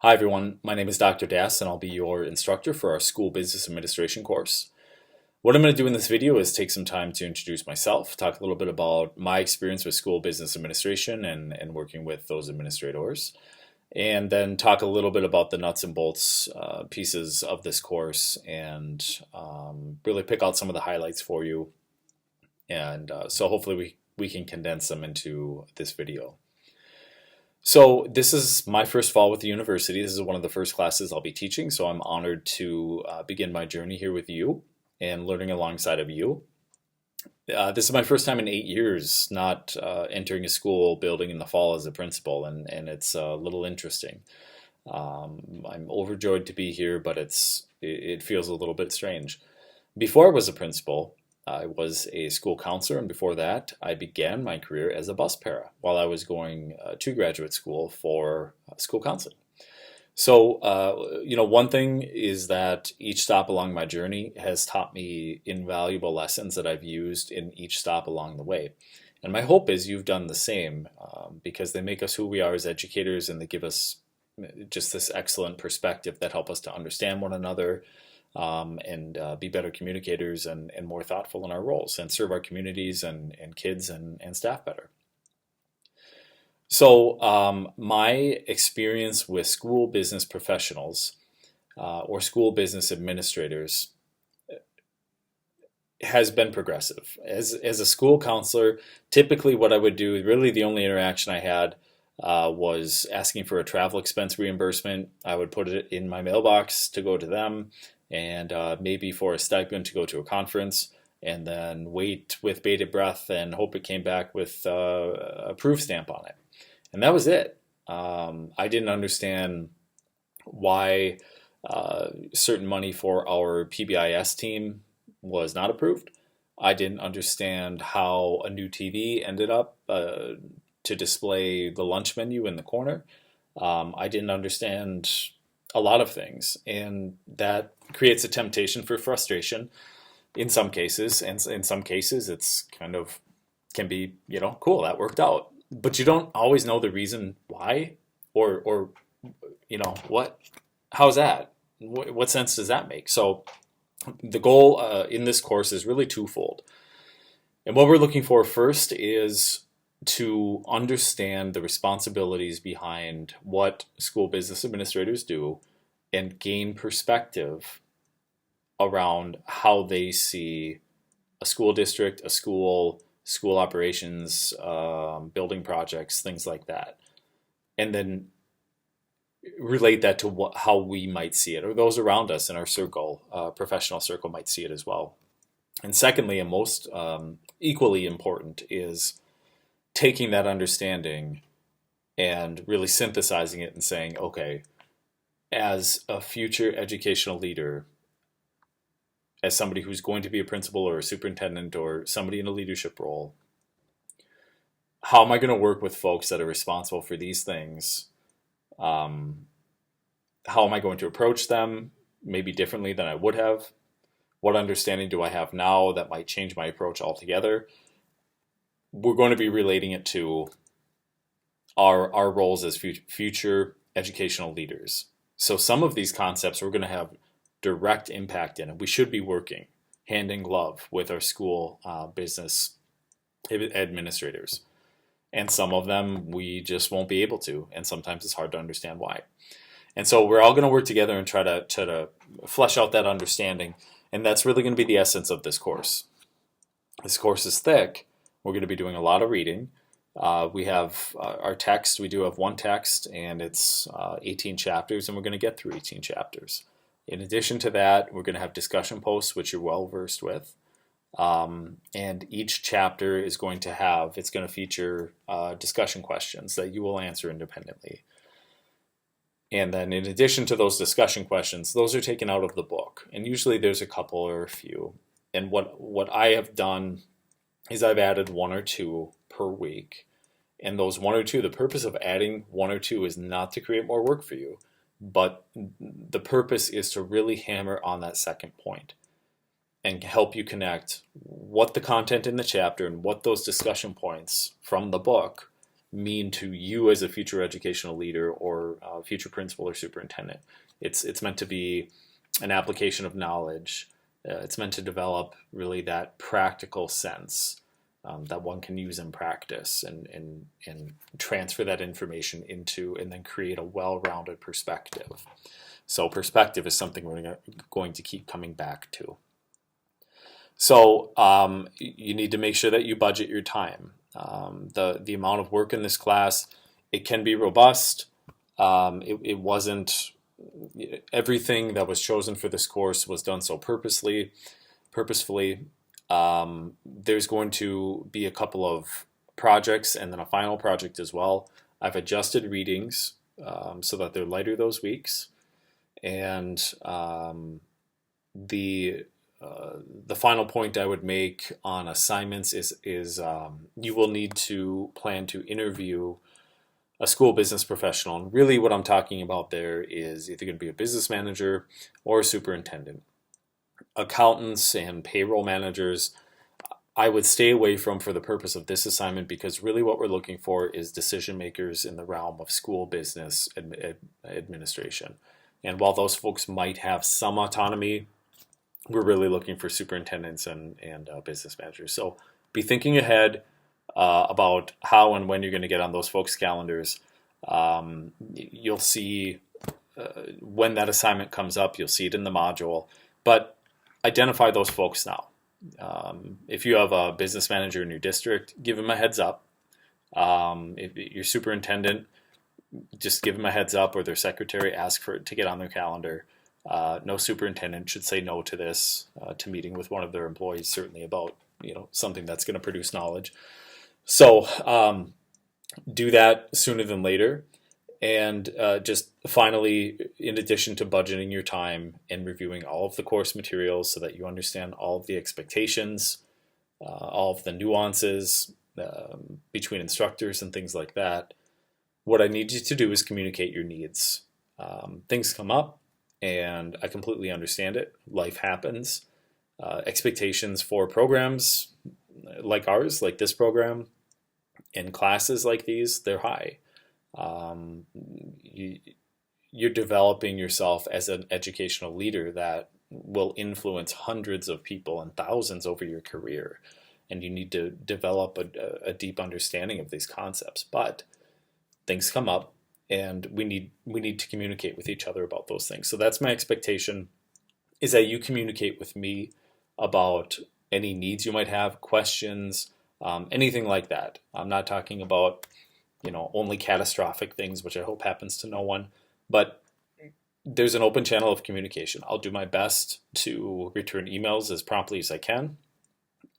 Hi everyone, my name is Dr. Das and I'll be your instructor for our School Business Administration course. What I'm going to do in this video is take some time to introduce myself, talk a little bit about my experience with school business administration and working with those administrators, and then talk a little bit about the nuts and bolts pieces of this course and really pick out some of the highlights for you. And so hopefully we can condense them into this video. So this is my first fall with the university. This is one of the first classes I'll be teaching, so I'm honored to begin my journey here with you and learning alongside of you. This is my first time in 8 years not entering a school building in the fall as a principal, and it's a little interesting. I'm overjoyed to be here, but it feels a little bit strange. Before I was a principal, I was a school counselor, and before that, I began my career as a bus para while I was going to graduate school for school counseling. So, one thing is that each stop along my journey has taught me invaluable lessons that I've used in each stop along the way. And my hope is you've done the same because they make us who we are as educators, and they give us just this excellent perspective that help us to understand one another, and be better communicators and more thoughtful in our roles and serve our communities and kids and staff better. So my experience with school business professionals or school business administrators has been progressive. As a school counselor, typically what I would do, really the only interaction I had was asking for a travel expense reimbursement. I would put it in my mailbox to go to them, and maybe for a stipend to go to a conference, and then wait with bated breath and hope it came back with a proof stamp on it. And that was it. I didn't understand why certain money for our PBIS team was not approved. I didn't understand how a new TV ended up to display the lunch menu in the corner. I didn't understand a lot of things, and that creates a temptation for frustration in some cases, and in some cases it's can be, cool, that worked out, but you don't always know the reason why, or how's that, what sense does that make? So the goal in this course is really twofold, and what we're looking for first is to understand the responsibilities behind what school business administrators do and gain perspective around how they see a school district, a school operations, building projects, things like that. And then relate that to how we might see it, or those around us in our circle, professional circle, might see it as well. And secondly, and most equally important, is taking that understanding and really synthesizing it and saying, okay, as a future educational leader, as somebody who's going to be a principal or a superintendent or somebody in a leadership role, how am I going to work with folks that are responsible for these things? How am I going to approach them maybe differently than I would have? What understanding do I have now that might change my approach altogether? We're going to be relating it to our roles as future educational leaders. So some of these concepts we're going to have direct impact in, and we should be working hand in glove with our school business administrators. And some of them we just won't be able to, and sometimes it's hard to understand why. And so we're all going to work together and try to flesh out that understanding, and that's really going to be the essence of this course. This course is thick. We're going to be doing a lot of reading. We have our text. We do have one text, and it's 18 chapters, and we're going to get through 18 chapters. In addition to that, we're going to have discussion posts, which you're well versed with. And each chapter is going to feature discussion questions that you will answer independently. And then in addition to those discussion questions, those are taken out of the book. And usually there's a couple or a few. And what I have done is I've added one or two per week. And those one or two, the purpose of adding one or two is not to create more work for you, but the purpose is to really hammer on that second point and help you connect what the content in the chapter and what those discussion points from the book mean to you as a future educational leader or future principal or superintendent. It's meant to be an application of knowledge. It's meant to develop really that practical sense that one can use in practice and transfer that information into, and then create a well-rounded perspective. So perspective is something we're going to keep coming back to. So you need to make sure that you budget your time. The amount of work in this class, it can be robust. It wasn't everything that was chosen for this course was done so purposefully. There's going to be a couple of projects and then a final project as well. I've adjusted readings so that they're lighter those weeks, and the final point I would make on assignments is you will need to plan to interview a school business professional. And really what I'm talking about there is either going to be a business manager or a superintendent. Accountants and payroll managers, I would stay away from for the purpose of this assignment, because really what we're looking for is decision makers in the realm of school business administration. And while those folks might have some autonomy, we're really looking for superintendents and business managers. So be thinking ahead about how and when you're going to get on those folks' calendars. You'll see when that assignment comes up, you'll see it in the module, but identify those folks now. If you have a business manager in your district, give them a heads up. If your superintendent, just give them a heads up, or their secretary, ask for it to get on their calendar. No superintendent should say no to this, to meeting with one of their employees, certainly about something that's going to produce knowledge. So do that sooner than later. And just finally, in addition to budgeting your time and reviewing all of the course materials so that you understand all of the expectations, all of the nuances between instructors and things like that, what I need you to do is communicate your needs. Things come up, and I completely understand it. Life happens. Expectations for programs like ours, like this program, and classes like these, they're high. You're developing yourself as an educational leader that will influence hundreds of people and thousands over your career. And you need to develop a deep understanding of these concepts. But things come up, and we need to communicate with each other about those things. So that's my expectation, is that you communicate with me about any needs you might have, questions, anything like that. I'm not talking about only catastrophic things, which I hope happens to no one, but there's an open channel of communication. I'll do my best to return emails as promptly as I can.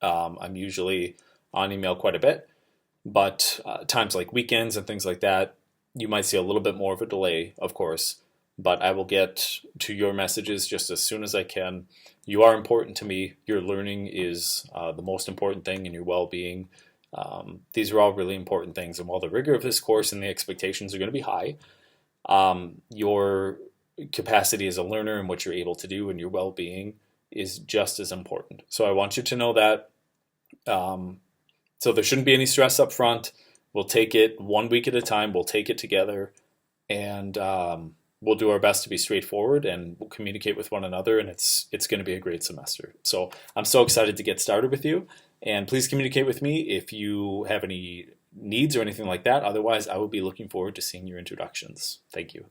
I'm usually on email quite a bit, but times like weekends and things like that, you might see a little bit more of a delay, of course, but I will get to your messages just as soon as I can. You are important to me. Your learning is the most important thing, and your well-being. These are all really important things, and while the rigor of this course and the expectations are going to be high, your capacity as a learner and what you're able to do and your well-being is just as important. So I want you to know that. So there shouldn't be any stress up front. We'll take it 1 week at a time. We'll take it together, and we'll do our best to be straightforward, and we'll communicate with one another, and it's going to be a great semester. So I'm so excited to get started with you, and please communicate with me if you have any needs or anything like that. Otherwise, I will be looking forward to seeing your introductions. Thank you.